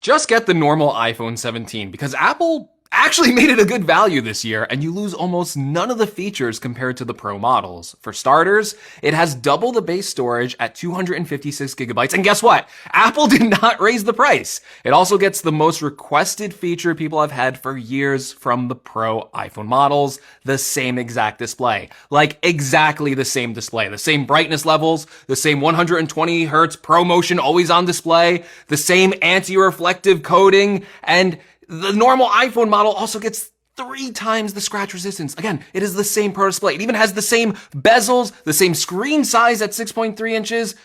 Just get the normal iPhone 17 because Apple actually made it a good value this year, and you lose almost none of the features compared to the Pro models. For starters, it has double the base storage at 256 gigabytes, and guess what? Apple did not raise the price. It also gets the most requested feature people have had for years from the Pro iPhone models, the same exact display. Like, exactly the same display. The same brightness levels, the same 120 hertz ProMotion always on display, the same anti-reflective coating, and the normal iPhone model also gets 3 times the scratch resistance. Again, it is the same Pro display. It even has the same bezels, the same screen size at 6.3 inches.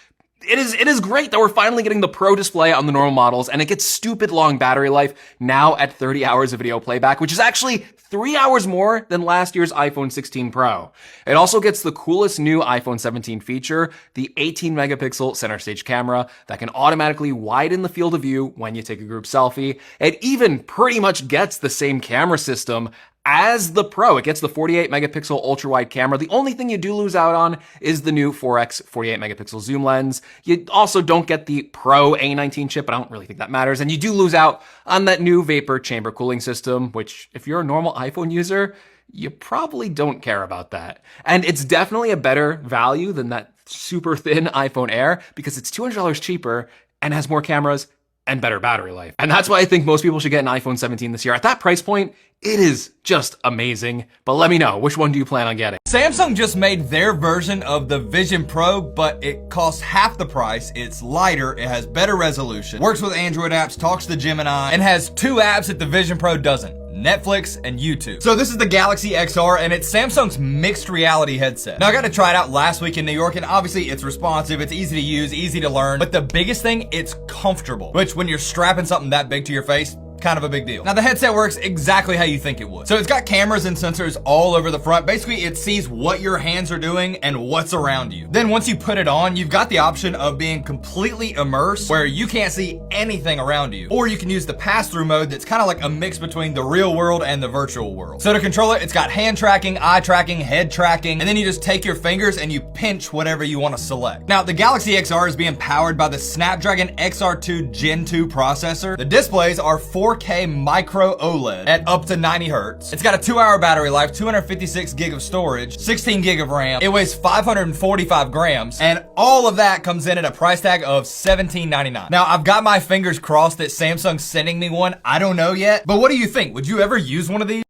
It is great that we're finally getting the Pro display on the normal models, and it gets stupid long battery life now at 30 hours of video playback, which is actually 3 hours more than last year's iPhone 16 Pro. It also gets the coolest new iPhone 17 feature, the 18 megapixel center stage camera that can automatically widen the field of view when you take a group selfie. It even pretty much gets the same camera system as the Pro. It gets the 48 megapixel ultra wide camera. The only thing you do lose out on is the new 4x 48 megapixel zoom lens. You also don't get the Pro A19 chip, but I don't really think that matters. And you do lose out on that new vapor chamber cooling system, which if you're a normal iPhone user, you probably don't care about that. And it's definitely a better value than that super thin iPhone Air because it's $200 cheaper and has more cameras and better battery life. And that's why I think most people should get an iPhone 17 this year. At that price point, it is just amazing. But let me know, which one do you plan on getting? Samsung just made their version of the Vision Pro, but it costs half the price. It's lighter, it has better resolution, works with Android apps, talks to Gemini, and has 2 apps that the Vision Pro doesn't: Netflix and YouTube. So this is the Galaxy XR, and it's Samsung's mixed reality headset. Now I got to try it out last week in New York, and obviously it's responsive, it's easy to use, easy to learn, but the biggest thing, it's comfortable, which when you're strapping something that big to your face, kind of a big deal. Now the headset works exactly how you think it would. So it's got cameras and sensors all over the front. Basically, it sees what your hands are doing and what's around you. Then once you put it on, you've got the option of being completely immersed where you can't see anything around you. Or you can use the pass-through mode that's kind of like a mix between the real world and the virtual world. So to control it, it's got hand tracking, eye tracking, head tracking, and then you just take your fingers and you pinch whatever you want to select. Now the Galaxy XR is being powered by the Snapdragon XR2 Gen 2 processor. The displays are 4K micro OLED at up to 90 hertz. It's got a 2-hour battery life, 256 gig of storage, 16 gig of RAM. It weighs 545 grams, and all of that comes in at a price tag of $17.99. Now, I've got my fingers crossed that Samsung's sending me one. I don't know yet, but what do you think? Would you ever use one of these?